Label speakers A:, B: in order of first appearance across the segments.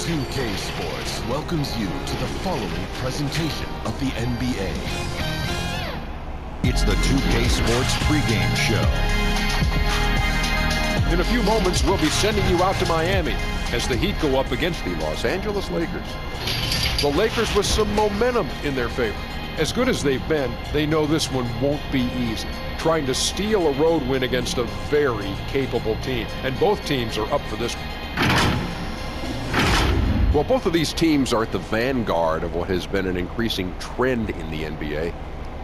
A: 2K Sports welcomes you to the following presentation of the NBA. It's the 2K Sports pregame show.
B: In a few moments, we'll be sending you out to Miami as the Heat go up against the Los Angeles Lakers. The Lakers with some momentum in their favor. As good as they've been, they know this one won't be easy. Trying to steal a road win against a very capable team. And both teams are up for this one. Well, both of these teams are at the vanguard of what has been an increasing trend in the NBA.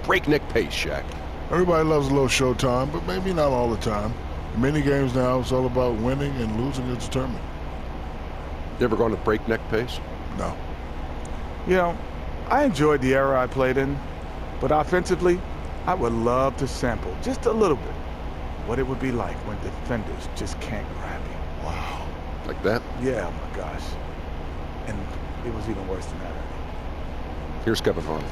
B: Breakneck pace, Shaq.
C: Everybody loves a little showtime, but maybe not all the time. In many games now, it's all about winning, and losing is determined.
B: You ever gone to breakneck pace?
C: No.
D: You know, I enjoyed the era I played in, but offensively, I would love to sample just a little bit what it would be like when defenders just can't grab you.
B: Wow. Like that?
D: Yeah, oh my gosh. And it was even worse than that.
B: Here's Kevin Harlan.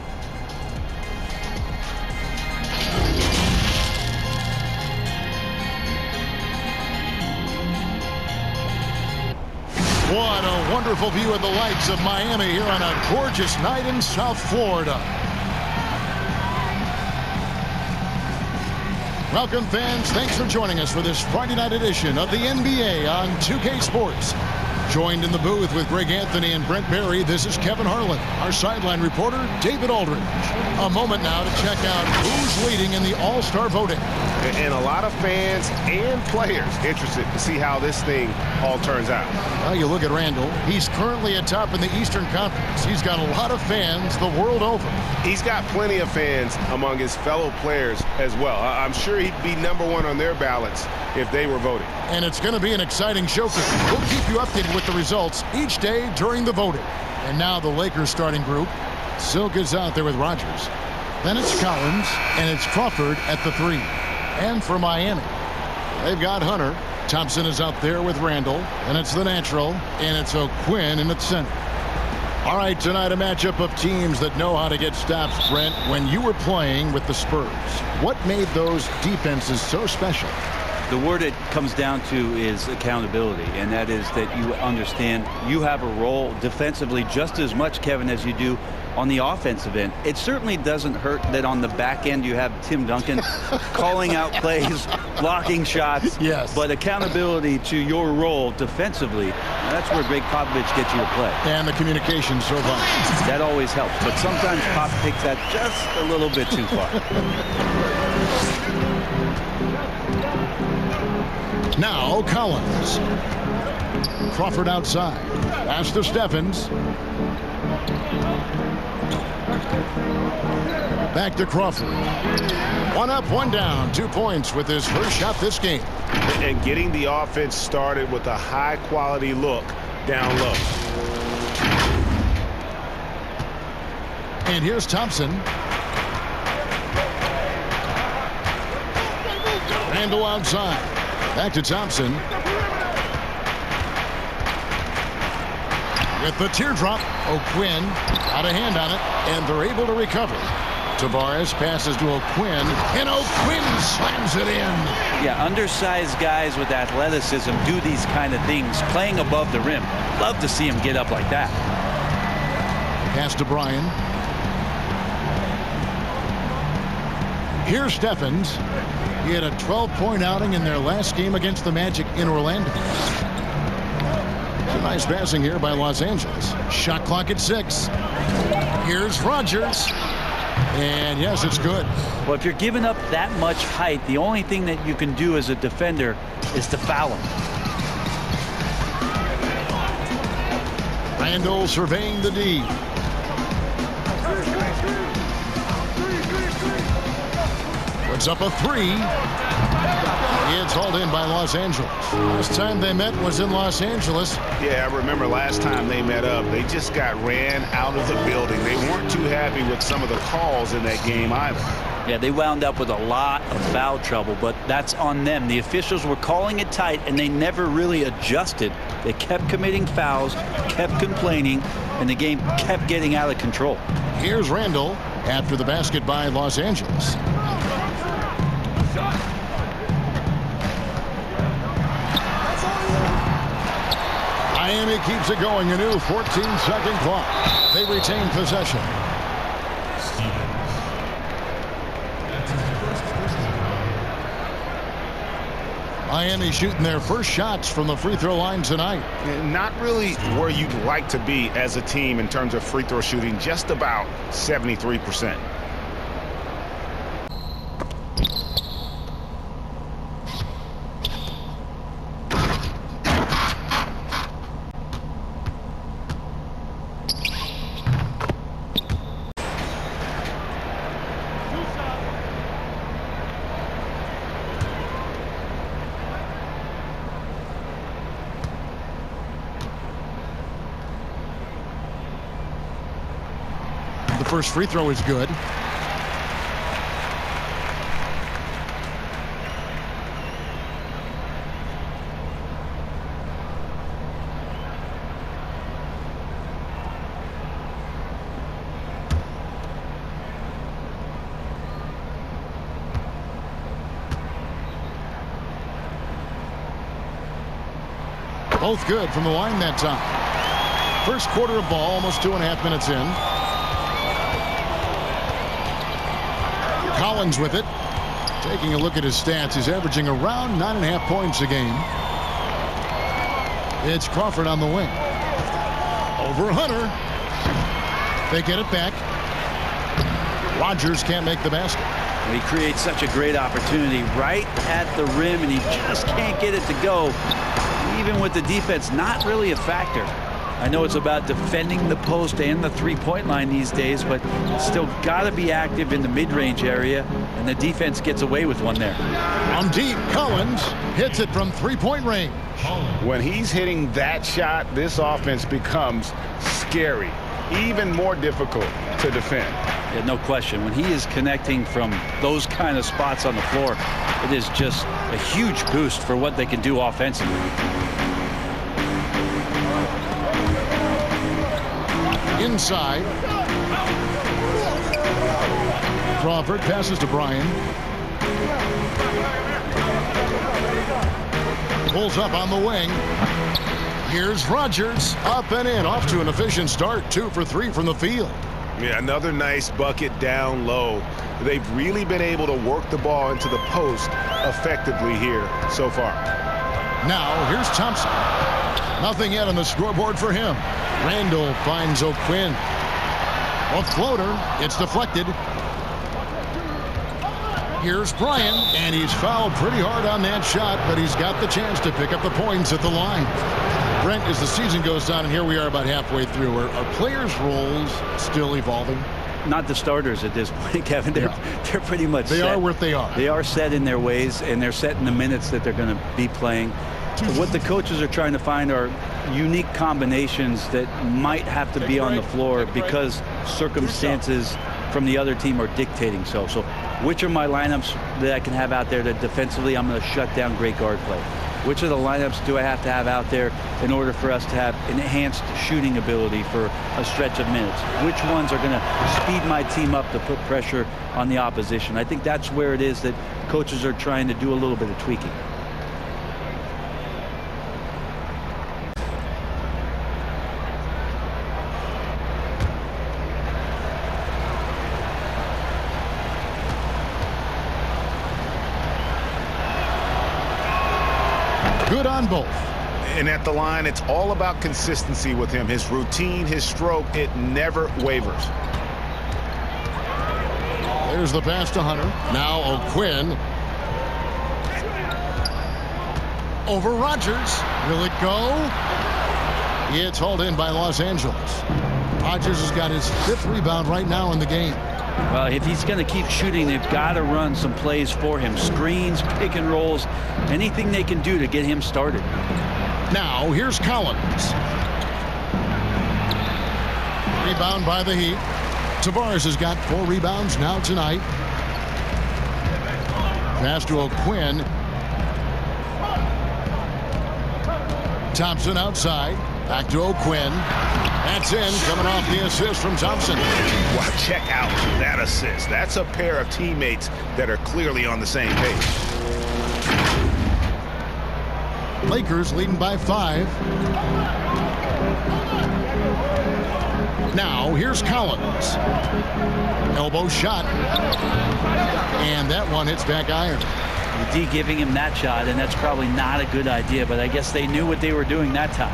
E: What a wonderful view of the lights of Miami here on a gorgeous night in South Florida. Welcome, fans. Thanks for joining us for this Friday night edition of the NBA on 2K Sports. Joined in the booth with Greg Anthony and Brent Barry, this is Kevin Harlan. Our sideline reporter, David Aldridge. A moment now to check out who's leading in the All-Star voting.
F: And a lot of fans and players interested to see how this thing all turns out.
E: Well, you look at Randall. He's currently atop in the Eastern Conference. He's got a lot of fans the world over.
F: He's got plenty of fans among his fellow players as well. I'm sure he'd be #1 on their ballots if they were voting.
E: And it's going to be an exciting showcase. We'll keep you updated with the results each day during the voting. And now the Lakers starting group. Silk is out there with Rogers. Then it's Collins, and it's Crawford at the 3. And for Miami, they've got Hunter. Thompson is out there with Randall. And it's the natural, and it's O'Quinn in the center. All right, tonight a matchup of teams that know how to get stops, Brent. When you were playing with the Spurs, what made those defenses so special?
G: The word it comes down to is accountability, and that is that you understand you have a role defensively just as much, Kevin, as you do on the offensive end. It certainly doesn't hurt that on the back end you have Tim Duncan calling out plays, blocking shots.
E: Yes.
G: But accountability to your role defensively, that's where Greg Popovich gets you to play.
E: And the communication so vital.
G: That always helps, but sometimes Pop takes that just a little bit too far.
E: Now Collins. Crawford outside. Pass to Stephens. Back to Crawford. 1 up, 1 down. 2 points with his first shot this game.
F: And getting the offense started with a high-quality look down low.
E: And here's Thompson. Randall outside. Back to Thompson. With the teardrop, O'Quinn out of hand on it, and they're able to recover. Tavares passes to O'Quinn, and O'Quinn slams it in.
G: Yeah, undersized guys with athleticism do these kind of things, playing above the rim. Love to see him get up like that.
E: Pass to Bryan. Here's Stephens. He had a 12-point outing in their last game against the Magic in Orlando. Some nice passing here by Los Angeles. Shot clock at 6. Here's Rogers. And yes, it's good.
G: Well, if you're giving up that much height, the only thing that you can do as a defender is to foul him.
E: Randall surveying the D. Puts up a 3. It's hauled in by Los Angeles. Last time they met was in Los Angeles.
F: Yeah, I remember last time they met up, they just got ran out of the building. They weren't too happy with some of the calls in that game either.
G: Yeah, they wound up with a lot of foul trouble, but that's on them. The officials were calling it tight, and they never really adjusted. They kept committing fouls, kept complaining, and the game kept getting out of control.
E: Here's Randall after the basket by Los Angeles. Miami keeps it going. A new 14-second clock. They retain possession. Miami shooting their first shots from the free throw line tonight.
F: Not really where you'd like to be as a team in terms of free throw shooting, just about 73%.
E: The first free throw is good. Both good from the line that time. First quarter of ball, almost 2.5 minutes in. Collins with it. Taking a look at his stats, he's averaging around 9.5 points a game. It's Crawford on the wing. Over Hunter. They get it back. Rogers can't make the basket.
G: He creates such a great opportunity right at the rim, and he just can't get it to go. Even with the defense not really a factor. I know it's about defending the post and the three-point line these days, but still got to be active in the mid-range area, and the defense gets away with one there.
E: On deep, Collins hits it from three-point range.
F: When he's hitting that shot, this offense becomes scary, even more difficult to defend.
G: Yeah, no question. When he is connecting from those kind of spots on the floor, it is just a huge boost for what they can do offensively.
E: Inside. Crawford passes to Bryan. Pulls up on the wing. Here's Rogers. Up and in. Off to an efficient start. 2 for 3 from the field.
F: Yeah, another nice bucket down low. They've really been able to work the ball into the post effectively here so far.
E: Now, here's Thompson. Nothing yet on the scoreboard for him. Randall finds O'Quinn. A floater. It's deflected. Here's Bryan, and he's fouled pretty hard on that shot, but he's got the chance to pick up the points at the line. Brent, as the season goes on, and here we are about halfway through, are players' roles still evolving?
G: Not the starters at this point, Kevin. They're pretty much set.
E: They are what they are.
G: They are set in their ways, and they're set in the minutes that they're going to be playing. What the coaches are trying to find are unique combinations that might have to be on the floor because circumstances from the other team are dictating so. So which are my lineups that I can have out there that defensively I'm going to shut down great guard play? Which of the lineups do I have to have out there in order for us to have enhanced shooting ability for a stretch of minutes? Which ones are going to speed my team up to put pressure on the opposition? I think that's where it is that coaches are trying to do a little bit of tweaking.
E: Good on both.
F: And at the line, it's all about consistency with him. His routine, his stroke, it never wavers.
E: There's the pass to Hunter. Now O'Quinn. Over Rogers. Will it go? It's hauled in by Los Angeles. Rogers has got his 5th rebound right now in the game.
G: Well, if he's going to keep shooting, they've got to run some plays for him. Screens, pick and rolls, anything they can do to get him started.
E: Now, here's Collins. Rebound by the Heat. Tavares has got 4 rebounds now tonight. Pass to O'Quinn. Thompson outside. Back to O'Quinn. That's in, coming off the assist from Thompson.
F: Wow, check out that assist. That's a pair of teammates that are clearly on the same page.
E: Lakers leading by 5. Now, here's Collins. Elbow shot. And that one hits back iron.
G: The D giving him that shot, and that's probably not a good idea, but I guess they knew what they were doing that time.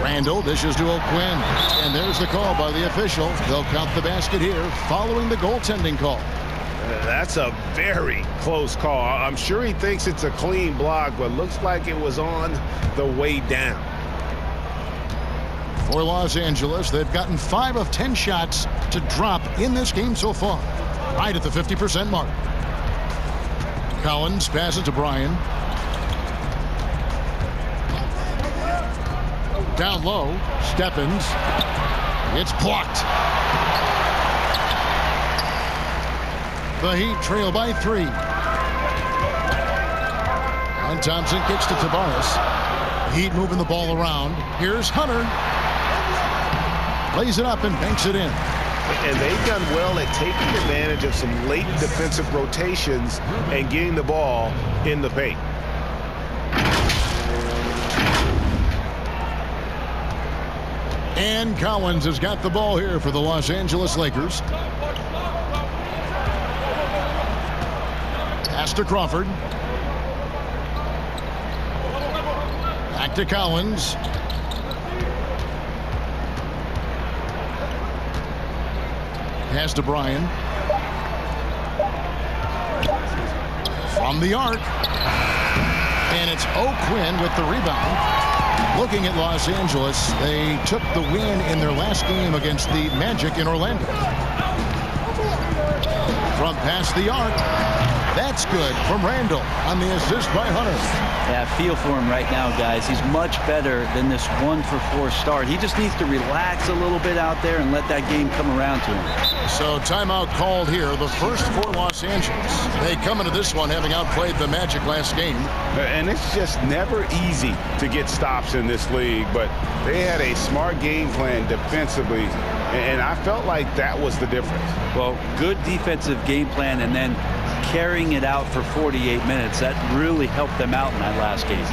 E: Randall dishes to O'Quinn. And there's the call by the official. They'll count the basket here following the goaltending call.
F: That's a very close call. I'm sure he thinks it's a clean block, but looks like it was on the way down.
E: For Los Angeles, they've gotten 5 of 10 shots to drop in this game so far, right at the 50% mark. Collins passes to Bryan. Down low, Stephens. It's blocked. The Heat trail by 3. And Thompson kicks to Tavares. Heat moving the ball around. Here's Hunter. Lays it up and banks it in.
F: And they've done well at taking advantage of some late defensive rotations and getting the ball in the paint.
E: And Collins has got the ball here for the Los Angeles Lakers. Pass to Crawford. Back to Collins. Pass to Bryan. From the arc. And it's O'Quinn with the rebound. Looking at Los Angeles, they took the win in their last game against the Magic in Orlando. From past the arc. That's good from Randall on the assist by Hunter.
G: Yeah, feel for him right now, guys. He's much better than this 1-for-4 start. He just needs to relax a little bit out there and let that game come around to him.
E: So timeout called here, the first for Los Angeles. They come into this one having outplayed the Magic last game.
F: And it's just never easy to get stops in this league, but they had a smart game plan defensively, and I felt like that was the difference.
G: Well, good defensive game plan and then carrying it out for 48 minutes. That really helped them out in that last game.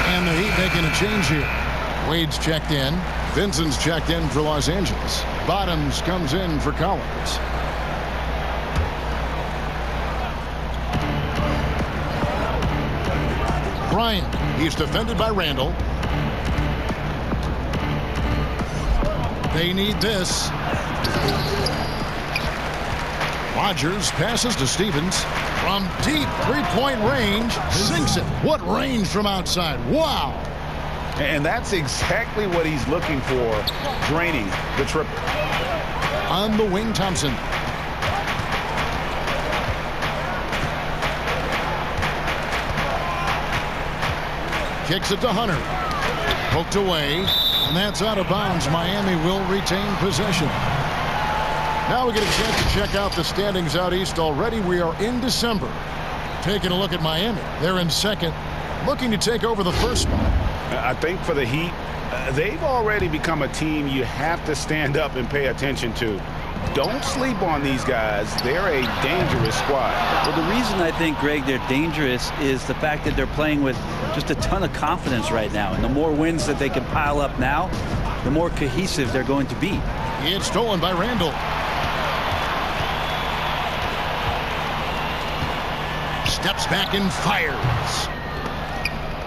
E: And the Heat making a change here. Wade's checked in. Vincent's checked in for Los Angeles. Bottoms comes in for Collins. Bryan, he's defended by Randall. They need this. Rogers passes to Stevens. From deep three-point range, sinks it. What range from outside? Wow.
F: And that's exactly what he's looking for, draining the triple.
E: On the wing, Thompson. Kicks it to Hunter. Poked away, and that's out of bounds. Miami will retain possession. Now we get a chance to check out the standings out east. Already we are in December. Taking a look at Miami. They're in second, looking to take over the first spot.
F: I think for the Heat, they've already become a team you have to stand up and pay attention to. Don't sleep on these guys. They're a dangerous squad.
G: Well, the reason I think, Greg, they're dangerous is the fact that they're playing with just a ton of confidence right now. And the more wins that they can pile up now, the more cohesive they're going to be.
E: It's stolen by Randall. Steps back and fires.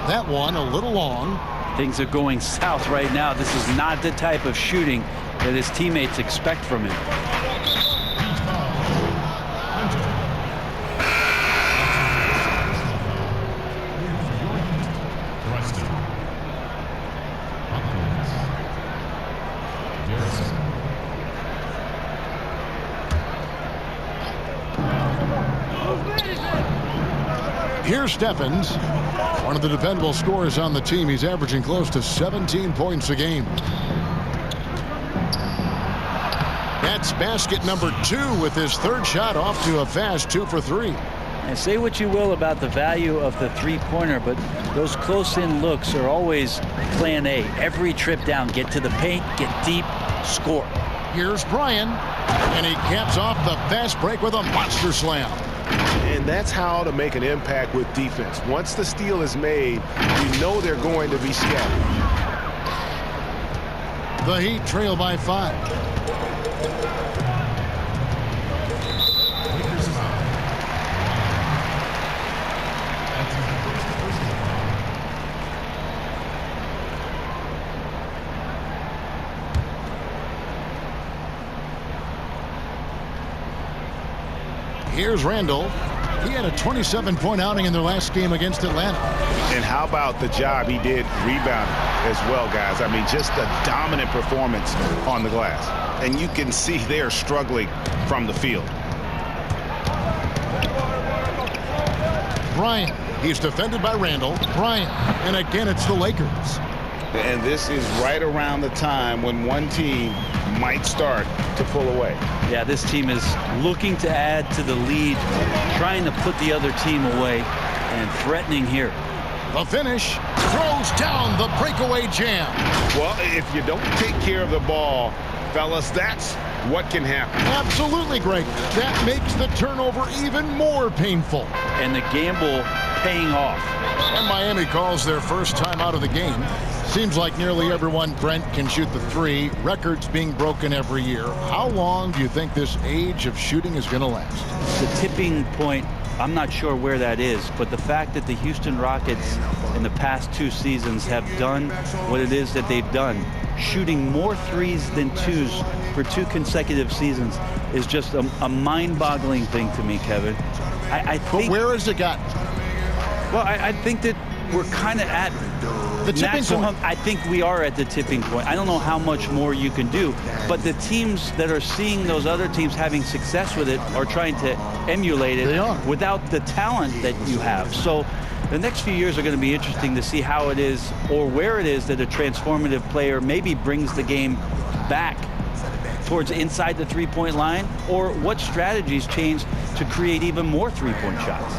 E: That one a little long.
G: Things are going south right now. This is not the type of shooting that his teammates expect from him.
E: Here's Stephens, one of the dependable scorers on the team. He's averaging close to 17 points a game. That's basket number 2 with his third shot off to a fast 2 for 3.
G: And say what you will about the value of the three-pointer, but those close-in looks are always plan A. Every trip down, get to the paint, get deep, score.
E: Here's Bryan, and he caps off the fast break with a monster slam.
F: And that's how to make an impact with defense. Once the steal is made, you know they're going to be scattered.
E: The Heat trail by 5. Here's Randall. He had a 27-point outing in their last game against Atlanta.
F: And how about the job he did rebounding as well, guys? I mean, just a dominant performance on the glass. And you can see they're struggling from the field.
E: Bryant. He's defended by Randall. Bryant. And again, it's the Lakers.
F: And this is right around the time when one team might start to pull away.
G: Yeah, this team is looking to add to the lead, trying to put the other team away, and threatening here.
E: The finish, throws down the breakaway jam.
F: Well, if you don't take care of the ball, fellas, that's what can happen.
E: Absolutely, Greg. That makes the turnover even more painful.
G: And the gamble paying off.
E: And Miami calls their first time out of the game. Seems like nearly everyone, Brent, can shoot the 3. Records being broken every year. How long do you think this age of shooting is going to last?
G: The tipping point, I'm not sure where that is, but the fact that the Houston Rockets in the past 2 seasons have done what it is that they've done, shooting more 3s than 2s for 2 consecutive seasons, is just a mind-boggling thing to me, Kevin. I think,
E: but where has it gotten?
G: Well, I think that we're kind of at
E: the tipping point.
G: I think we are at the tipping point. I don't know how much more you can do, but the teams that are seeing those other teams having success with it are trying to emulate it without the talent that you have. So the next few years are going to be interesting to see how it is or where it is that a transformative player maybe brings the game back towards inside the three-point line, or what strategies change to create even more three-point shots.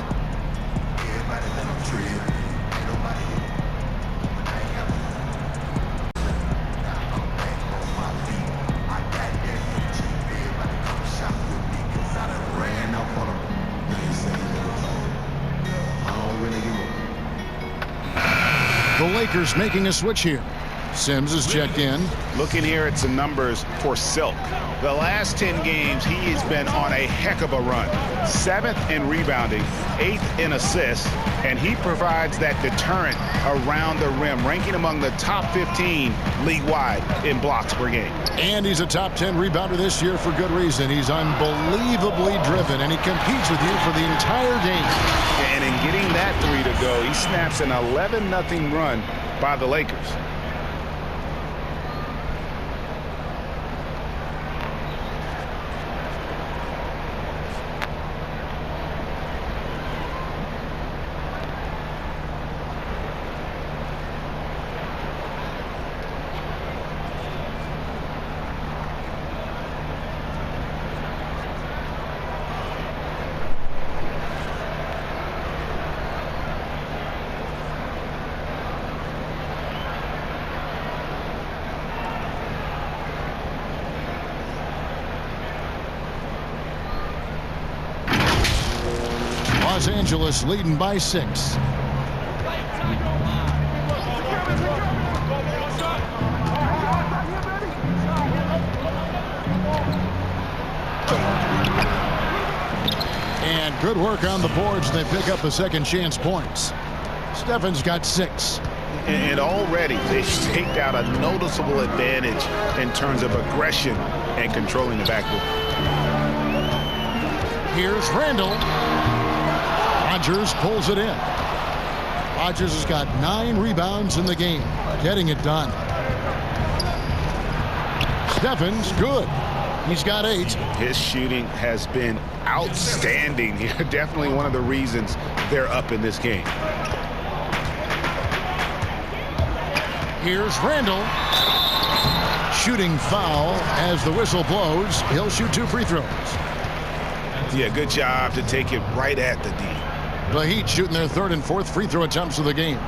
E: The Lakers making a switch here. Sims is checked in.
F: Looking here at some numbers for Silk. The last 10 games, he has been on a heck of a run. 7th in rebounding, 8th in assists, and he provides that deterrent around the rim, ranking among the top 15 league-wide in blocks per game.
E: And he's a top 10 rebounder this year for good reason. He's unbelievably driven, and he competes with you for the entire game.
F: And in getting that 3 to go, he snaps an 11-0 run by the Lakers.
E: Los Angeles leading by 6. And good work on the boards. They pick up the second chance points. Stephens got 6.
F: And already they've staked out a noticeable advantage in terms of aggression and controlling the backcourt.
E: Here's Randall. Rodgers pulls it in. Rodgers has got 9 rebounds in the game, getting it done. Stephens, good. He's got 8.
F: His shooting has been outstanding. Definitely one of the reasons they're up in this game.
E: Here's Randall. Shooting foul as the whistle blows. He'll shoot 2 free throws.
F: Yeah, good job to take it right at the D.
E: The Heat shooting their 3rd and 4th free throw attempts of the game.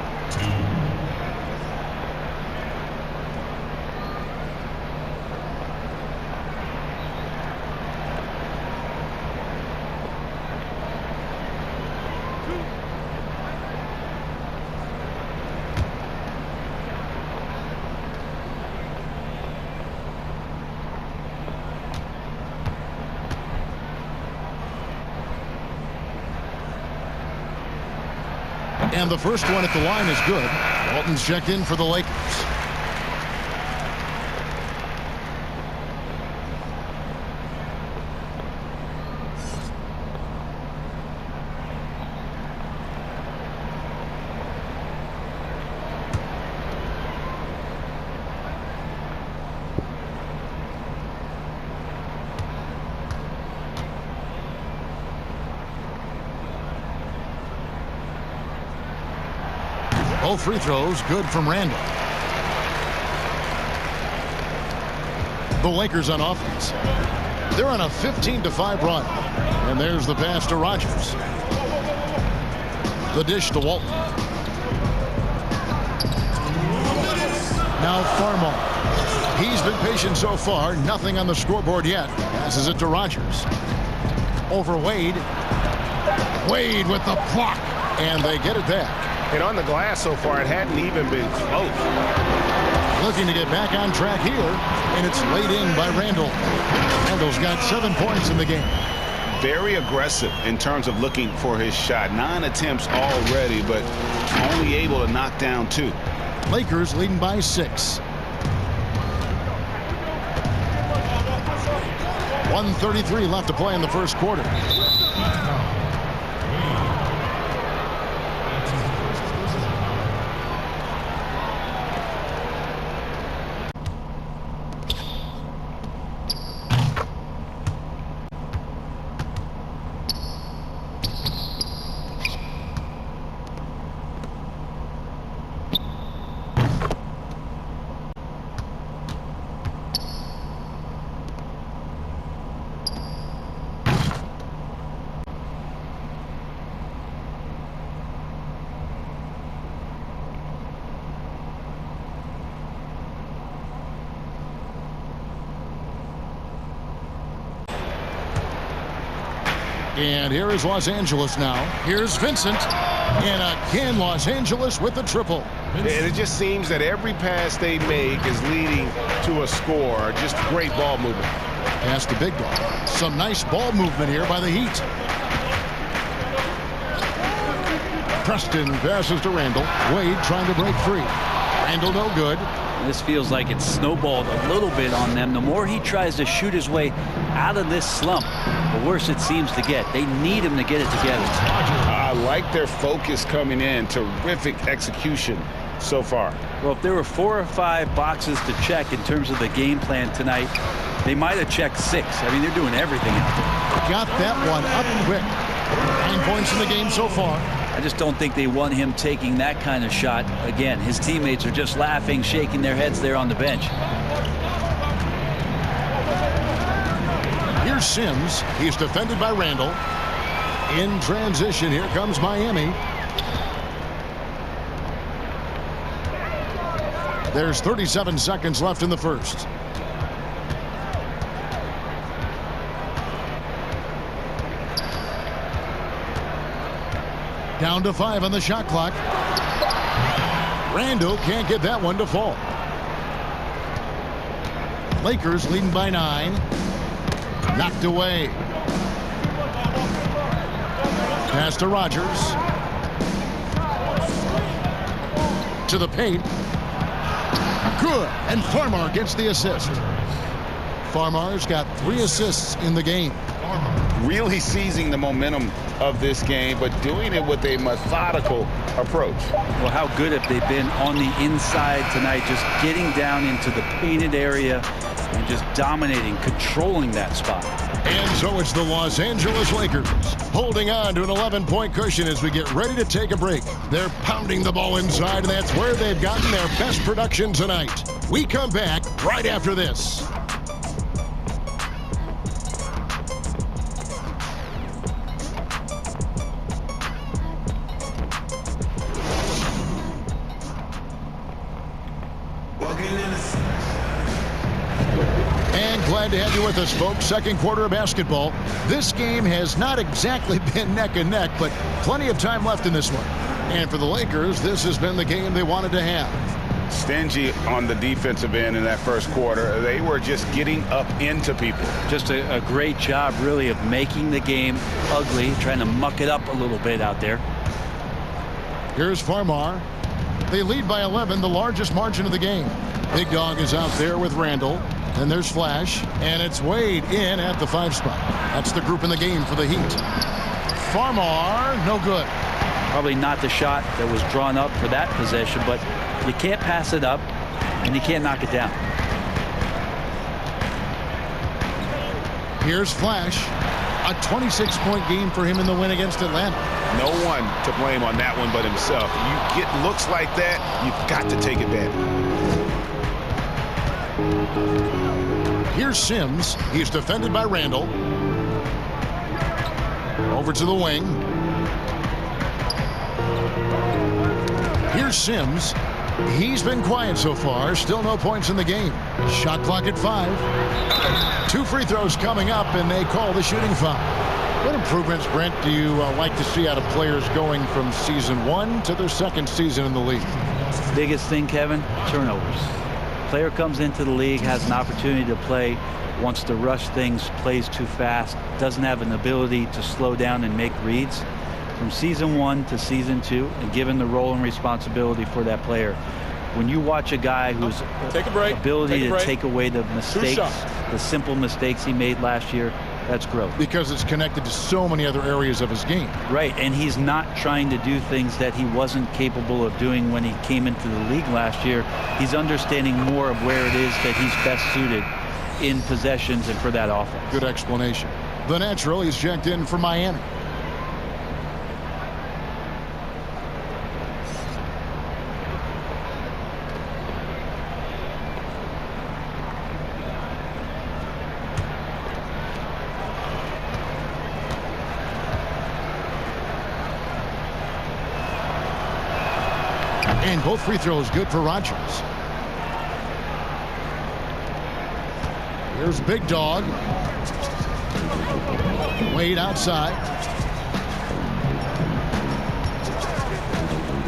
E: And the first one at the line is good. Walton's checked in for the Lakers. Both free throws good from Randall. The Lakers on offense. They're on a 15-5 run. And there's the pass to Rogers. The dish to Walton. Now Farmar. He's been patient so far. Nothing on the scoreboard yet. Passes it to Rogers. Over Wade. Wade with the block. And they get it back.
F: And on the glass so far, it hadn't even been close.
E: Looking to get back on track here, and it's laid in by Randall. Randall's got 7 points in the game.
F: Very aggressive in terms of looking for his shot. 9 attempts already, but only able to knock down 2.
E: Lakers leading by 6. 1:33 left to play in the first quarter. And here is Los Angeles now. Here's Vincent. And again, Los Angeles with the triple.
F: And it just seems that every pass they make is leading to a score. Just great ball movement.
E: Pass to Big Dog. Some nice ball movement here by the Heat. Preston passes to Randall. Wade trying to break free. Randall no good.
G: This feels like it's snowballed a little bit on them. The more he tries to shoot his way out of this slump, the worse it seems to get. They need him to get it together.
F: I like their focus coming in. Terrific execution so far.
G: Well, if there were 4 or 5 boxes to check in terms of the game plan tonight, they might have checked 6. I mean, they're doing everything out there.
E: Got that one up quick. 9 points in the game so far.
G: I just don't think they want him taking that kind of shot again. His teammates are just laughing, shaking their heads there on the bench.
E: Here's Sims. He's defended by Randall. In transition, here comes Miami. There's 37 seconds left in the first. Down to 5 on the shot clock. Randall can't get that one to fall. Lakers leading by 9. Knocked away. Pass to Rogers. To the paint. Good. And Farmar gets the assist. Farmar's got 3 assists in the game.
F: Really seizing the momentum of this game, but doing it with a methodical approach.
G: Well, how good have they been on the inside tonight, just getting down into the painted area and just dominating, controlling that spot.
E: And so it's the Los Angeles Lakers holding on to an 11-point cushion as we get ready to take a break. They're pounding the ball inside, and that's where they've gotten their best production tonight. We come back right after this. And glad to have you with us, folks. Second quarter of basketball. This game has not exactly been neck and neck, but plenty of time left in this one. And for the Lakers, this has been the game they wanted to have.
F: Stingy on the defensive end in that first quarter. They were just getting up into people.
G: Just a great job, really, of making the game ugly, trying to muck it up a little bit out there.
E: Here's Farmar. They lead by 11, the largest margin of the game. Big Dog is out there with Randall. Then there's Flash, and it's Wade in at the 5 spot. That's the group in the game for the Heat. Farmar, no good.
G: Probably not the shot that was drawn up for that possession, but you can't pass it up, and you can't knock it down.
E: Here's Flash. A 26-point game for him in the win against Atlanta.
F: No one to blame on that one but himself. You get looks like that, you've got to take advantage.
E: Here's Sims. He's defended by Randall. Over to the wing. Here's Sims. He's been quiet so far. Still no points in the game. Shot clock at 5. 2 free throws coming up, and they call the shooting foul. What improvements, Brent, do you like to see out of players going from season 1 to their second season in the league?
G: Biggest thing, Kevin, turnovers. Player comes into the league, has an opportunity to play, wants to rush things, plays too fast, doesn't have an ability to slow down and make reads. From season 1 to season 2, and given the role and responsibility for that player, when you watch a guy whose ability to take away the mistakes, the simple mistakes he made last year, that's growth.
E: Because it's connected to so many other areas of his game.
G: Right, and he's not trying to do things that he wasn't capable of doing when he came into the league last year. He's understanding more of where it is that he's best suited in possessions and for that offense.
E: Good explanation. The natural, he's checked in for Miami. And both free throws good for Rogers. Here's Big Dog. Wade outside.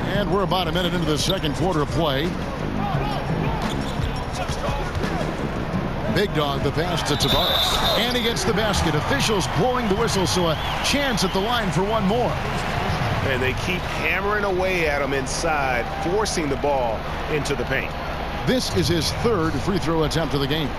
E: And we're about a minute into the second quarter of play. Big Dog, the pass to Tavares. And he gets the basket. Officials blowing the whistle, so a chance at the line for one more.
F: And they keep hammering away at him inside, forcing the ball into the paint.
E: This is his 3rd free throw attempt of the game.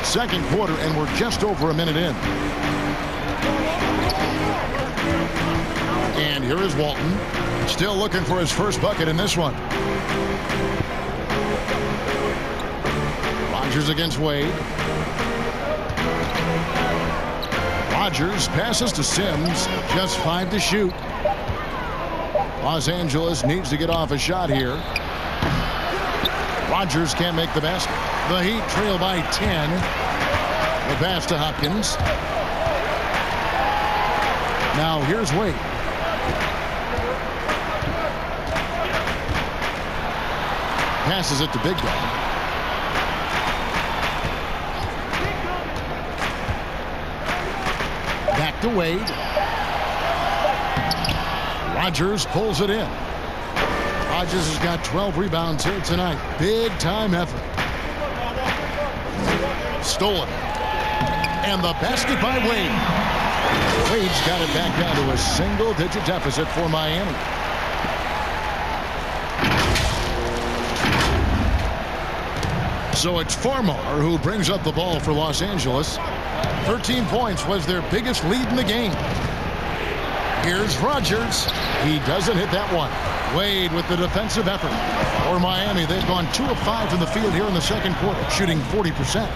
E: Second quarter, and we're just over a minute in. And here is Walton, still looking for his first bucket in this one. Rogers against Wade. Rogers passes to Sims, just 5 to shoot. Los Angeles needs to get off a shot here. Rogers can't make the basket. The Heat trail by 10. The pass to Hopkins. Now here's Wade. Passes it to Big Dog. Back to Wade. Rogers pulls it in. Rogers has got 12 rebounds here tonight. Big time effort. Stolen. And the basket by Wade. Wade's got it back down to a single-digit deficit for Miami. So it's Farmar who brings up the ball for Los Angeles. 13 points was their biggest lead in the game. Here's Rogers. He doesn't hit that one. Wade with the defensive effort. For Miami, they've gone 2 of 5 from the field here in the second quarter, shooting 40%.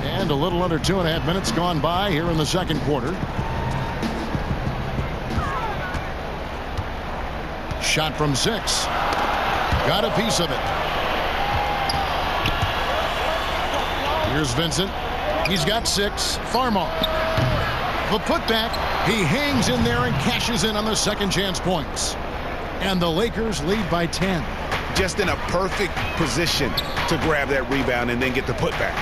E: And a little under 2.5 minutes gone by here in the second quarter. Shot from 6. Got a piece of it. Here's Vincent. He's got 6. Farmar. The putback. He hangs in there and cashes in on the second chance points. And the Lakers lead by 10.
F: Just in a perfect position to grab that rebound and then get the putback.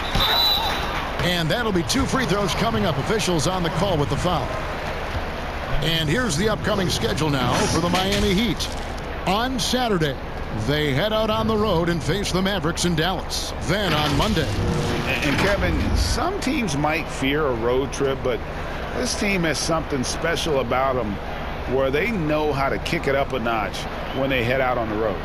E: And that'll be 2 free throws coming up. Officials on the call with the foul. And here's the upcoming schedule now for the Miami Heat. On Saturday, they head out on the road and face the Mavericks in Dallas. Then on Monday.
F: And Kevin, some teams might fear a road trip, but this team has something special about them where they know how to kick it up a notch when they head out on the road.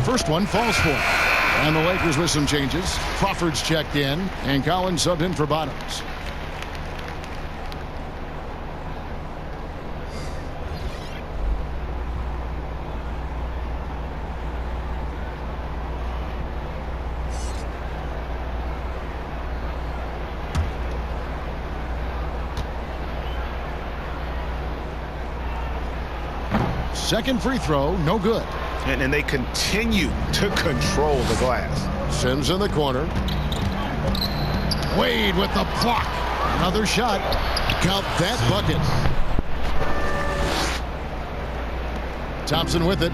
E: First one falls for it. And the Lakers with some changes. Crawford's checked in, and Collins subbed in for Bottoms. Second free throw, no good.
F: And they continue to control the glass.
E: Sims in the corner. Wade with the block. Another shot. Count that bucket. Thompson with it.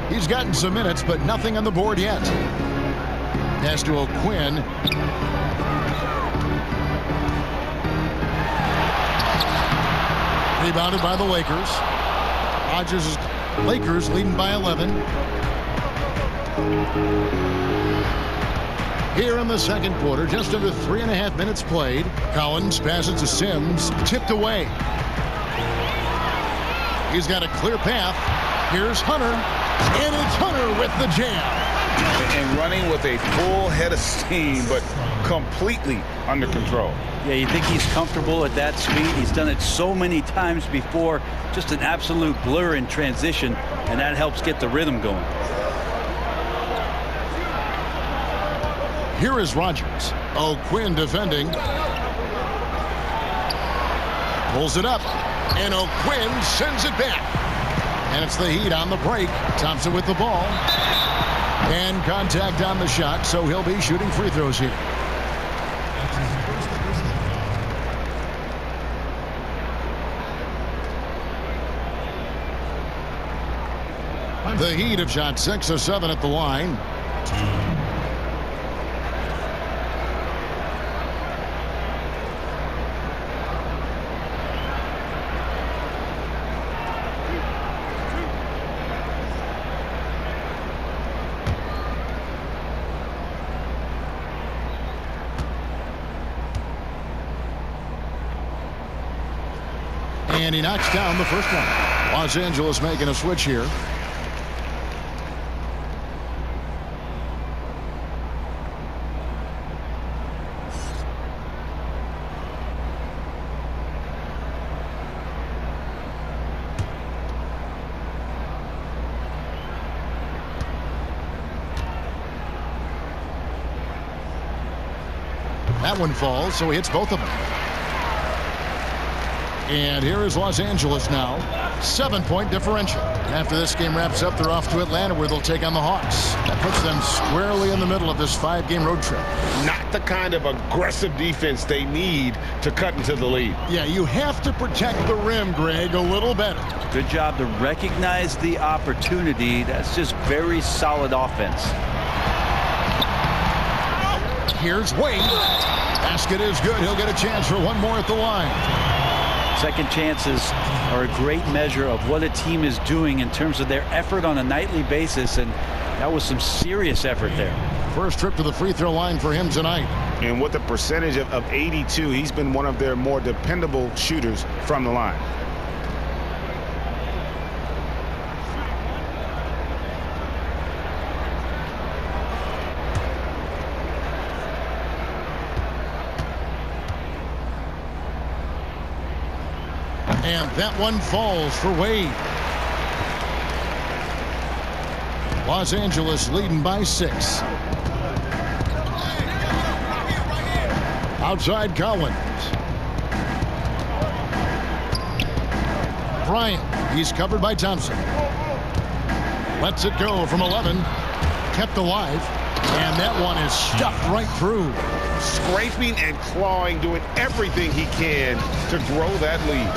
E: He's gotten some minutes, but nothing on the board yet. Pass to O'Quinn. Rebounded by the Lakers. Rogers' Lakers leading by 11. Here in the second quarter, just under 3.5 minutes played. Collins passes to Sims, tipped away. He's got a clear path. Here's Hunter, and it's Hunter with the jam.
F: And running with a full head of steam, but completely under control.
G: Yeah, you think he's comfortable at that speed. He's done it so many times before. Just an absolute blur in transition, and that helps get the rhythm going.
E: Here is Rogers. O'Quinn defending. Pulls it up, and O'Quinn sends it back. And it's the Heat on the break. Thompson with the ball. And contact on the shot, so he'll be shooting free throws here. The Heat have shot 6 of 7 at the line. And he knocks down the first one. Los Angeles making a switch here. That one falls, so he hits both of them. And here is Los Angeles now. 7-point differential. After this game wraps up, they're off to Atlanta, where they'll take on the Hawks. That puts them squarely in the middle of this 5-game road trip.
F: Not the kind of aggressive defense they need to cut into the lead.
E: Yeah, you have to protect the rim, Greg, a little better.
G: Good job to recognize the opportunity. That's just very solid offense.
E: Here's Wade. Basket is good. He'll get a chance for one more at the line.
G: Second chances are a great measure of what a team is doing in terms of their effort on a nightly basis, and that was some serious effort there.
E: First trip to the free throw line for him tonight.
F: And with a percentage of 82, he's been one of their more dependable shooters from the line.
E: And that one falls for Wade. Los Angeles leading by 6. Outside Collins. Bryant, he's covered by Thompson. Lets it go from 11. Kept alive. And that one is stuffed right through.
F: Scraping and clawing, doing everything he can to grow that lead.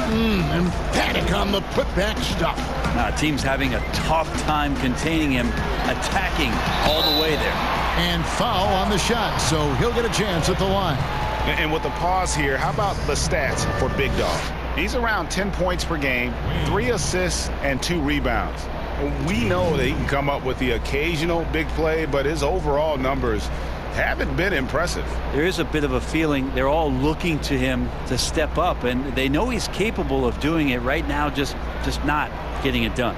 E: Emphatic on the putback stuff.
G: Team's having a tough time containing him, attacking all the way there.
E: And foul on the shot, so he'll get a chance at the line.
F: And with the pause here, how about the stats for Big Dog? He's around 10 points per game, 3 assists, and 2 rebounds. We know that he can come up with the occasional big play, but his overall numbers haven't been impressive.
G: There is a bit of a feeling they're all looking to him to step up, and they know he's capable of doing it right now, just not getting it done.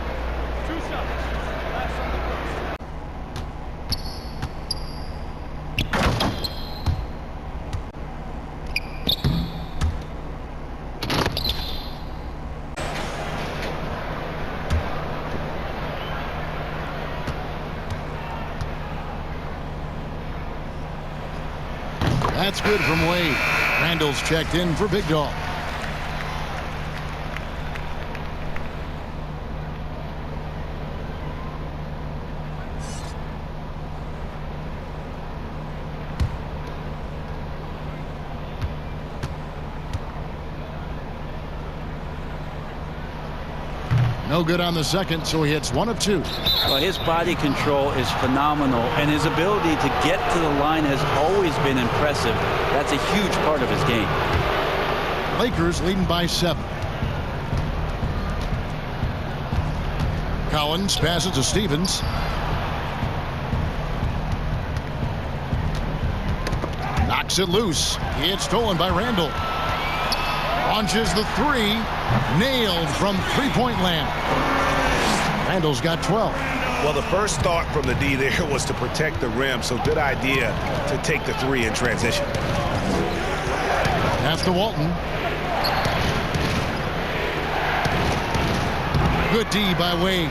E: That's good from Wade. Randall's checked in for Big Dog. No good on the second, so he hits 1 of 2.
G: Well, his body control is phenomenal, and his ability to get to the line has always been impressive. That's a huge part of his game.
E: Lakers leading by 7. Collins passes to Stevens. Knocks it loose. It's stolen by Randall. Launches the 3. Nailed from three-point land. Randall's got 12.
F: Well, the first thought from the D there was to protect the rim, so good idea to take the 3 in transition.
E: Pass to Walton. Good D by Wade.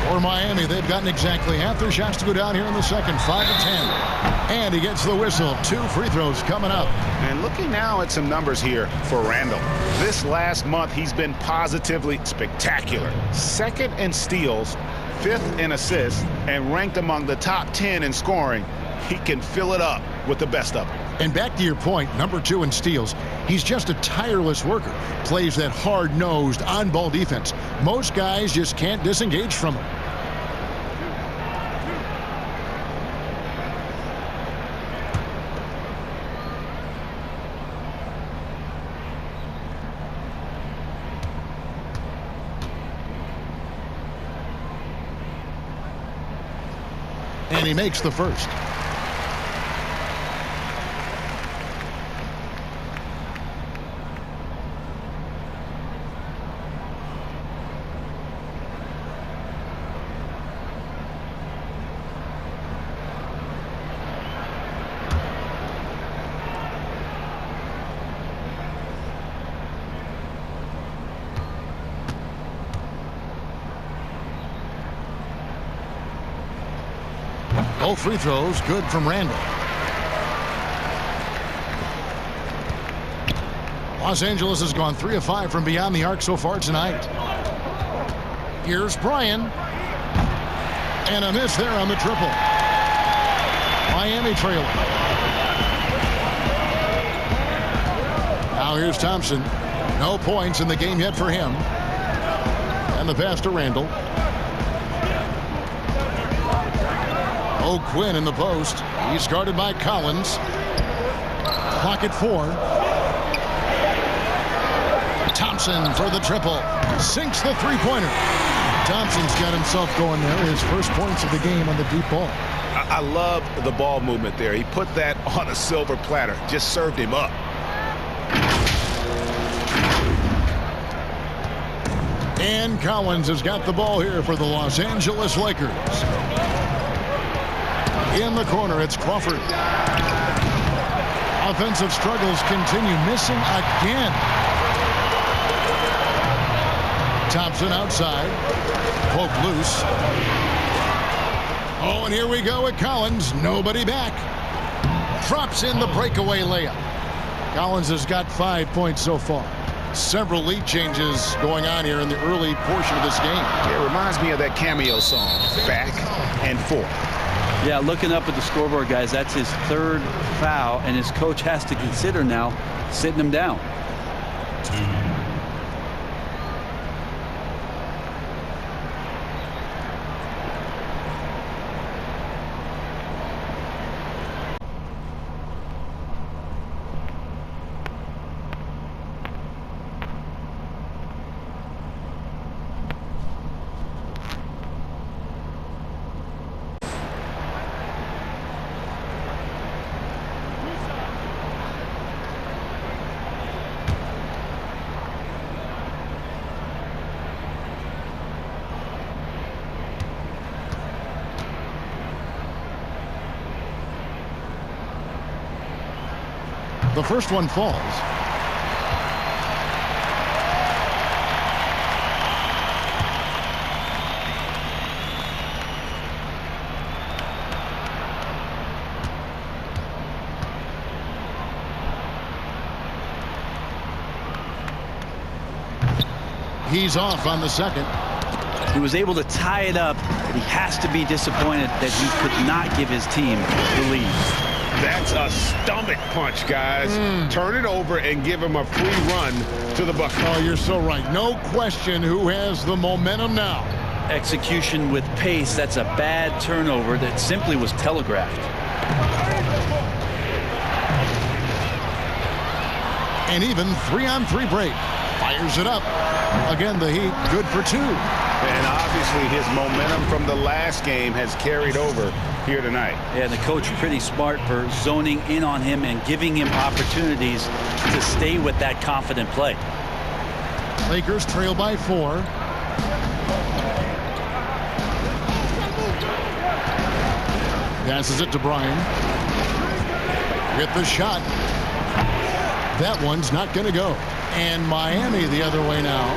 E: For Miami, they've gotten exactly half their shots to go down here in the second, 5 of 10. And he gets the whistle. 2 free throws coming up.
F: And looking now at some numbers here for Randall. This last month, he's been positively spectacular. 2nd in steals, 5th in assists, and ranked among the top 10 in scoring. He can fill it up with the best of them.
E: And back to your point, number 2 in steals. He's just a tireless worker. Plays that hard-nosed, on-ball defense. Most guys just can't disengage from him. And he makes the first. Both free throws good from Randall. Los Angeles has gone 3 of 5 from beyond the arc so far tonight. Here's Bryan. And a miss there on the triple. Miami trailing. Now here's Thompson. No points in the game yet for him. And the pass to Randall. Quinn in the post. He's guarded by Collins. Clock at 4. Thompson for the triple. Sinks the three-pointer. Thompson's got himself going there. His first points of the game on the deep ball.
F: I love the ball movement there. He put that on a silver platter. Just served him up.
E: And Collins has got the ball here for the Los Angeles Lakers. In the corner, it's Crawford. Offensive struggles continue. Missing again. Thompson outside. Poke loose. Oh, and here we go with Collins. Nobody back. Drops in the breakaway layup. Collins has got 5 points so far. Several lead changes going on here in the early portion of this game.
F: It reminds me of that cameo song, Back and Forth.
G: Yeah, looking up at the scoreboard, guys, that's his third foul, and his coach has to consider now sitting him down.
E: The first one falls. He's off on the second.
G: He was able to tie it up, but he has to be disappointed that he could not give his team the lead.
F: That's a stomach punch, guys. Turn it over and give him a free run to the bucket.
E: Oh, you're so right. No question who has the momentum now.
G: Execution with pace. That's a bad turnover that simply was telegraphed.
E: And even 3-on-3 break. Fires it up. Again, the Heat good for two.
F: And obviously his momentum from the last game has carried over here tonight.
G: Yeah, the coach pretty smart for zoning in on him and giving him opportunities to stay with that confident play.
E: Lakers trail by 4. Passes it to Bryan. With the shot. That one's not going to go. And Miami the other way now.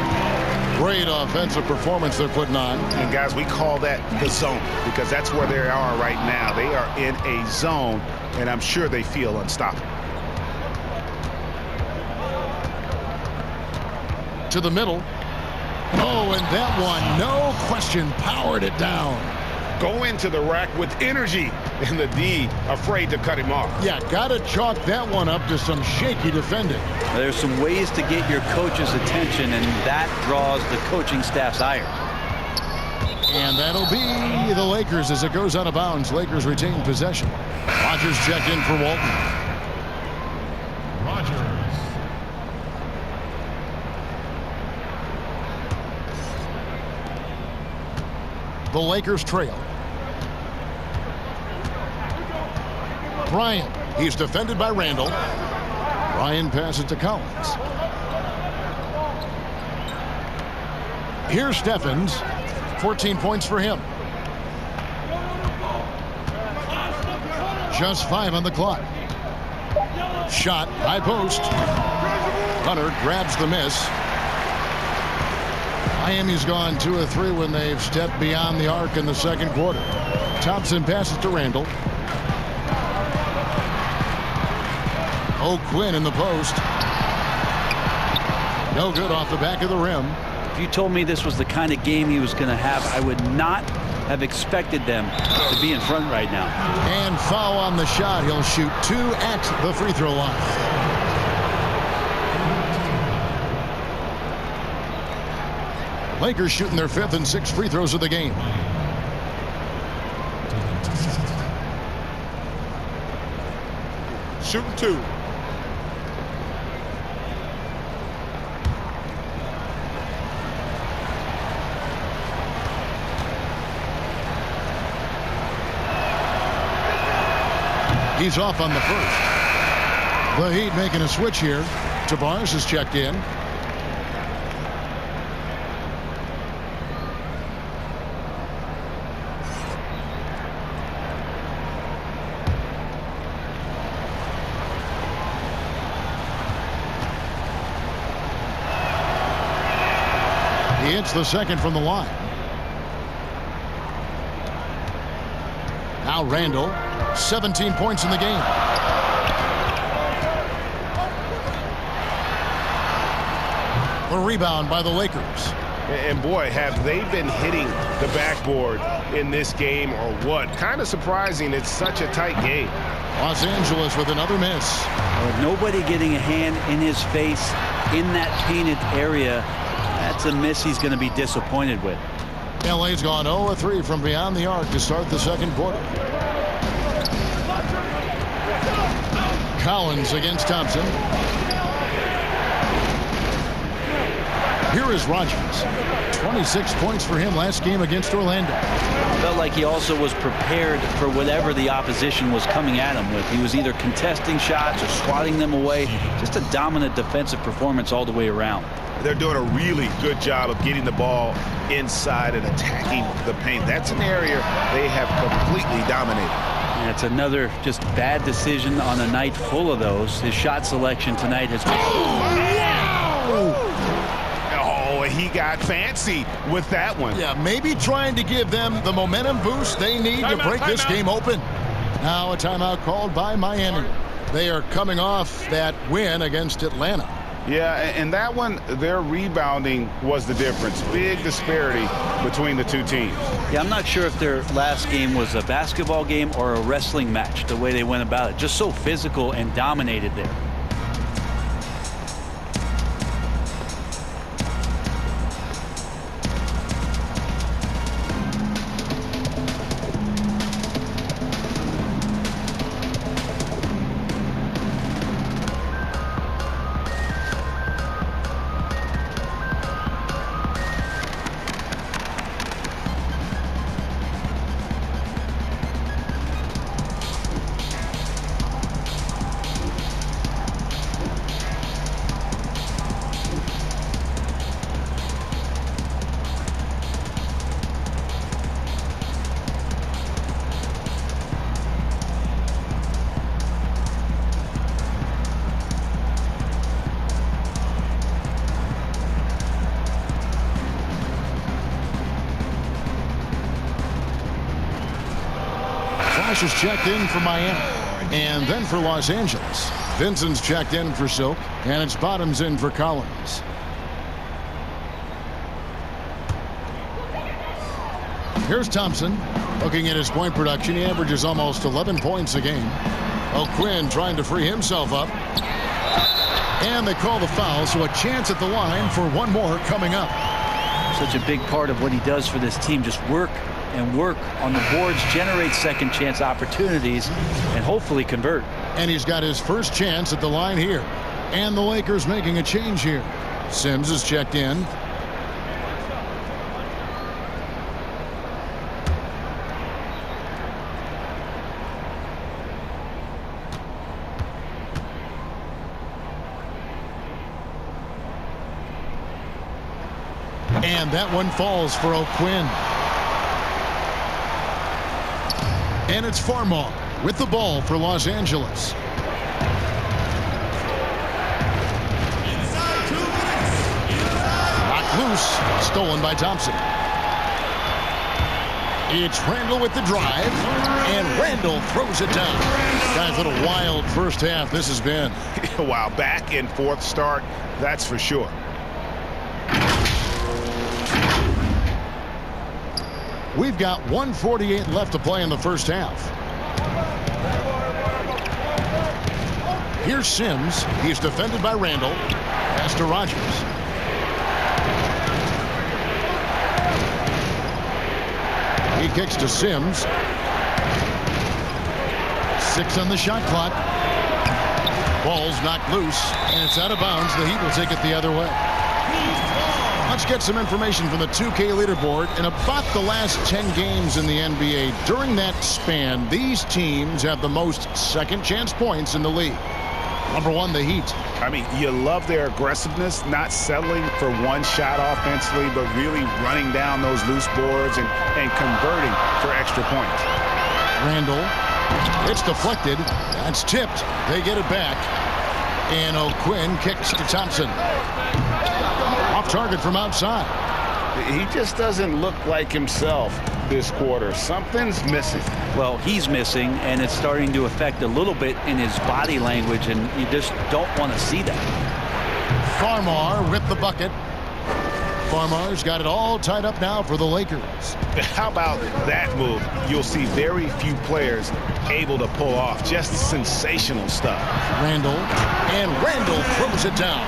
E: Great offensive performance they're putting on.
F: And guys, we call that the zone because that's where they are right now. They are in a zone, and I'm sure they feel unstoppable.
E: To the middle. Oh, and that one, no question, powered it down.
F: Go into the rack with energy, and the D afraid to cut him off.
E: Yeah, got to chalk that one up to some shaky defending.
G: There's some ways to get your coach's attention, and that draws the coaching staff's ire.
E: And that'll be the Lakers as it goes out of bounds. Lakers retain possession. Rodgers checked in for Walton. Rodgers. The Lakers trail. Bryant. He's defended by Randall. Bryan passes to Collins. Here's Stephens. 14 points for him. Just 5 on the clock. Shot, high post. Hunter grabs the miss. Miami's gone 2 of 3 when they've stepped beyond the arc in the second quarter. Thompson passes to Randall. Quinn in the post. No good off the back of the rim.
G: If you told me this was the kind of game he was going to have, I would not have expected them to be in front right now.
E: And foul on the shot. He'll shoot 2 at the free throw line. Lakers shooting their 5th and 6th free throws of the game.
C: Shooting 2.
E: He's off on the first. The Heat making a switch here. Tavares is checked in. He hits the second from the line. Now Randall, 17 points in the game. The rebound by the Lakers.
F: And boy, have they been hitting the backboard in this game or what? Kind of surprising. It's such a tight game.
E: Los Angeles with another miss.
G: With nobody getting a hand in his face in that painted area, that's a miss he's going to be disappointed with.
E: LA's gone 0-3 from beyond the arc to start the second quarter. Collins against Thompson. Here is Rogers. 26 points for him last game against Orlando.
G: Felt like he also was prepared for whatever the opposition was coming at him with. He was either contesting shots or swatting them away. Just a dominant defensive performance all the way around.
F: They're doing a really good job of getting the ball inside and attacking the paint. That's an area they have completely dominated.
G: And it's another just bad decision on a night full of those. His shot selection tonight has been...
F: Oh, he got fancy with that one.
E: Yeah, maybe trying to give them the momentum boost they need to break this game open. Now a timeout called by Miami. They are coming off that win against Atlanta.
F: Yeah, and that one, their rebounding was the difference. Big disparity between the two teams.
G: Yeah, I'm not sure if their last game was a basketball game or a wrestling match, the way they went about it. Just so physical and dominated there.
E: Is checked in for Miami, and then for Los Angeles. Vincent's checked in for Silk, and it's Bottoms in for Collins. Here's Thompson. Looking at his point production, he averages almost 11 points a game. O'Quinn trying to free himself up. And they call the foul, so a chance at the line for one more coming up.
G: Such a big part of what he does for this team, just work and work on the boards, generate second chance opportunities, and hopefully convert.
E: And he's got his first chance at the line here. And the Lakers making a change here. Sims is checked in. And that one falls for O'Quinn. And it's Farmar with the ball for Los Angeles. Knocked loose, stolen by Thompson. It's Randall with the drive, and Randall throws it down. Guys, what a wild first half this has been.
F: Wow, back and forth start, that's for sure.
E: We've got 1:48 left to play in the first half. Here's Sims. He's defended by Randall. Pass to Rogers. He kicks to Sims. 6 on the shot clock. Ball's knocked loose, and it's out of bounds. The Heat will take it the other way. Let's get some information from the 2K leaderboard. In about the last 10 games in the NBA, during that span, these teams have the most second chance points in the league. Number 1, the Heat.
F: I mean, you love their aggressiveness, not settling for one shot offensively, but really running down those loose boards and converting for extra points.
E: Randall. It's deflected. That's tipped. They get it back. And O'Quinn kicks to Thompson. Off target from outside.
F: He just doesn't look like himself this quarter. Something's missing.
G: Well, he's missing, and it's starting to affect a little bit in his body language, and you just don't want to see that.
E: Farmar with the bucket. Farmar's got it all tied up now for the Lakers.
F: How about that move? You'll see very few players able to pull off just sensational stuff.
E: Randall throws it down.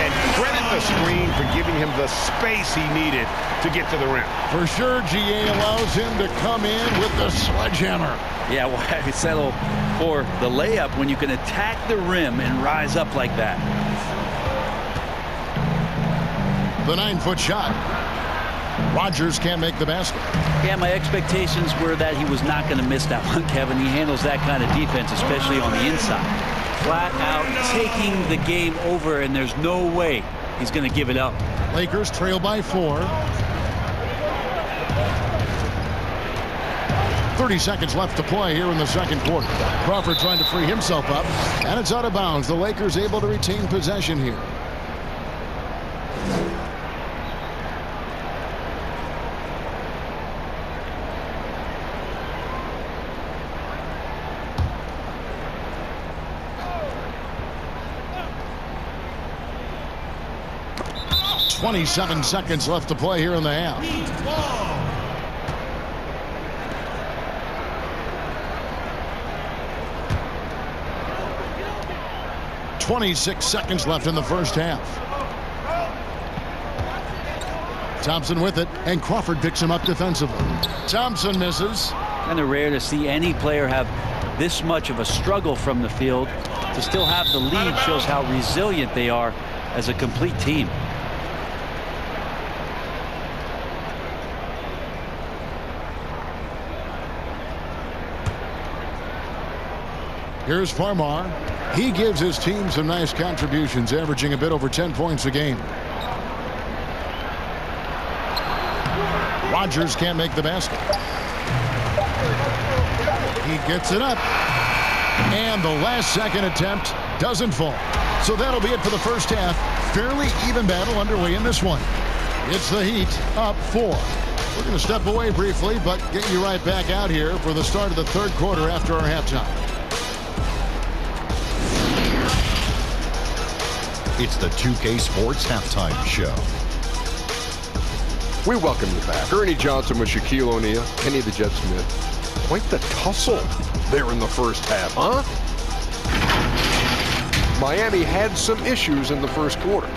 F: And credit the screen for giving him the space he needed to get to the rim.
E: For sure, GA allows him to come in with the sledgehammer.
G: Yeah, why settle for the layup when you can attack the rim and rise up like that?
E: The 9-foot shot. Rogers can't make the basket.
G: Yeah, my expectations were that he was not going to miss that one, Kevin. He handles that kind of defense, especially on the inside. Flat out taking the game over, and there's no way he's going to give it up.
E: Lakers trail by 4. 30 seconds left to play here in the second quarter. Crawford trying to free himself up, and it's out of bounds. The Lakers able to retain possession here. .27 seconds left to play here in the half. 26 seconds left in the first half. Thompson with it, and Crawford picks him up defensively. Thompson misses.
G: Kind of rare to see any player have this much of a struggle from the field. To still have the lead shows how resilient they are as a complete team.
E: Here's Farmar. He gives his team some nice contributions, averaging a bit over 10 points a game. Rogers can't make the basket. He gets it up. And the last second attempt doesn't fall. So that'll be it for the first half. Fairly even battle underway in this one. It's the Heat up 4. We're going to step away briefly, but get you right back out here for the start of the third quarter after our halftime.
A: It's the 2K Sports Halftime Show.
B: We welcome you back. Ernie Johnson with Shaquille O'Neal, Kenny the Jet Smith. Quite the tussle there in the first half, huh? Miami had some issues in the first quarter.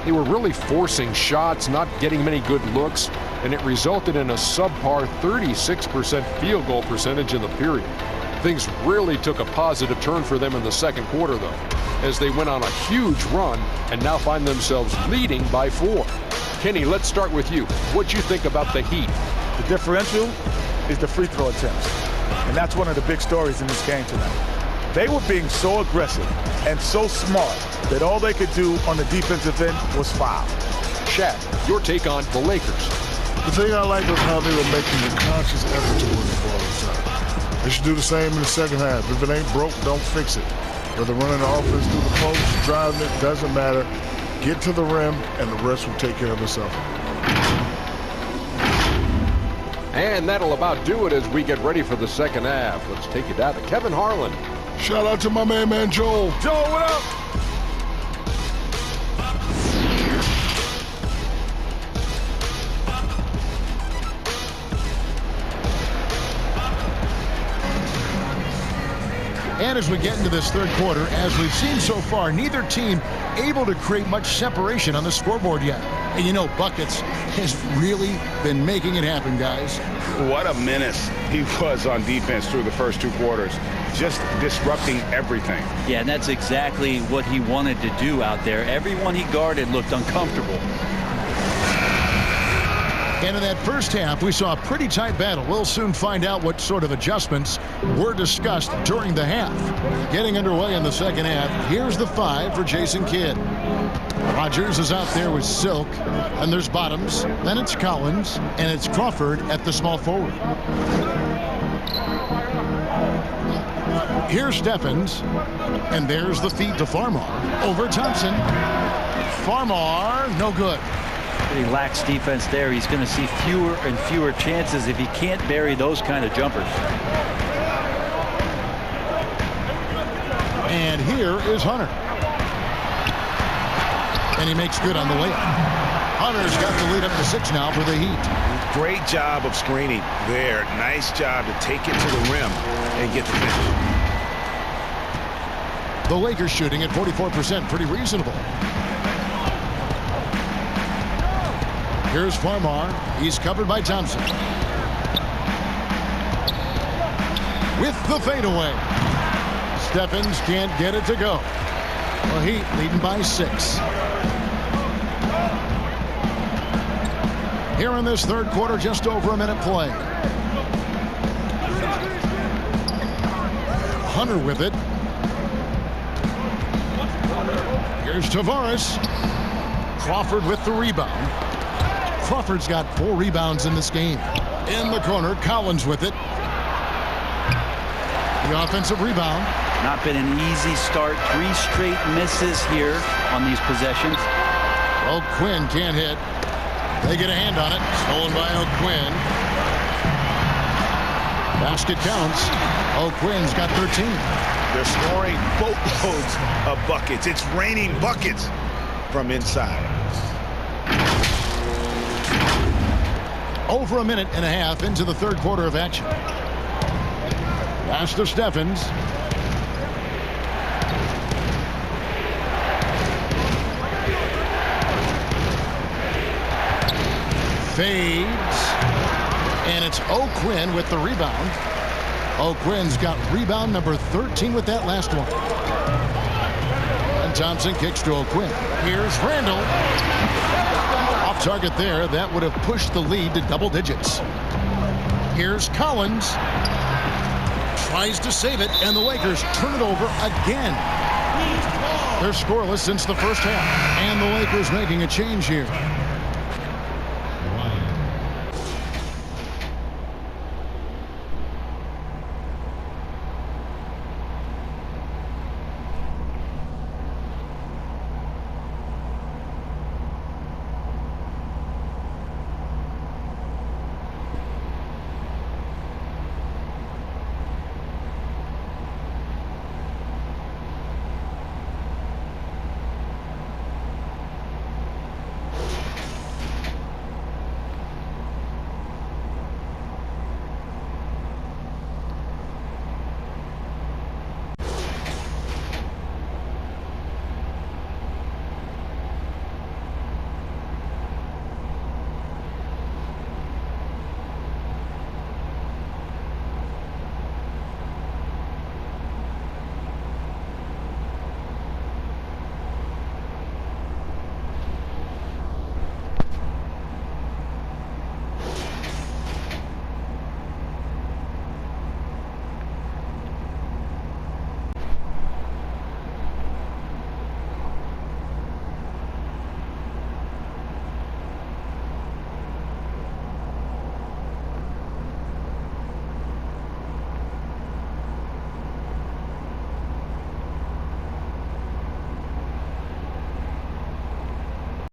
B: They were really forcing shots, not getting many good looks, and it resulted in a subpar 36% field goal percentage in the period. Things really took a positive turn for them in the second quarter, though, as they went on a huge run and now find themselves leading by 4. Kenny, let's start with you. What'd you think about the Heat?
D: The differential is the free throw attempts. And that's one of the big stories in this game tonight. They were being so aggressive and so smart that all they could do on the defensive end was foul.
B: Shaq, your take on the Lakers.
C: The thing I like was how they were making a conscious effort to win the ball this time. They should do the same in the second half. If it ain't broke, don't fix it. Whether running the offense through the post, driving it, doesn't matter. Get to the rim, and the rest will take care of itself.
B: And that'll about do it as we get ready for the second half. Let's take you down to Kevin Harlan.
C: Shout out to my man Joel.
D: Joel, what up?
E: And as we get into this third quarter, as we've seen so far, neither team able to create much separation on the scoreboard yet. And you know, Buckets has really been making it happen, guys.
F: What a menace he was on defense through the first 2 quarters. Just disrupting everything.
G: Yeah, and that's exactly what he wanted to do out there. Everyone he guarded looked uncomfortable.
E: And in that first half, we saw a pretty tight battle. We'll soon find out what sort of adjustments were discussed during the half. Getting underway in the second half, here's the 5 for Jason Kidd. Rogers is out there with Silk, and there's Bottoms, then it's Collins, and it's Crawford at the small forward. Here's Steffens, and there's the feed to Farmar. Over Thompson. Farmar, no good.
G: He lacks defense there. He's going to see fewer and fewer chances if he can't bury those kind of jumpers.
E: And here is Hunter. And he makes good on the layup. Hunter's got the lead up to 6 now for the Heat.
F: Great job of screening there. Nice job to take it to the rim and get the finish.
E: The Lakers shooting at 44%, pretty reasonable. Here's Farmar. He's covered by Thompson. With the fadeaway. Steffens can't get it to go. The Heat leading by 6. Here in this third quarter, just over a minute play. Hunter with it. Here's Tavares. Crawford with the rebound. Crawford's got 4 rebounds in this game. In the corner, Collins with it. The offensive rebound.
G: Not been an easy start. 3 straight misses here on these possessions.
E: O'Quinn can't hit. They get a hand on it. Stolen by O'Quinn. Basket counts. O'Quinn's got 13.
F: They're scoring boatloads of buckets. It's raining buckets from inside.
E: Over a minute and a half into the third quarter of action. Pass to Steffens. Fades. And it's O'Quinn with the rebound. O'Quinn's got rebound number 13 with that last one. And Thompson kicks to O'Quinn. Here's Randall. Off target there. That would have pushed the lead to double digits. Here's Collins. Tries to save it, and the Lakers turn it over again. They're scoreless since the first half. And the Lakers making a change here.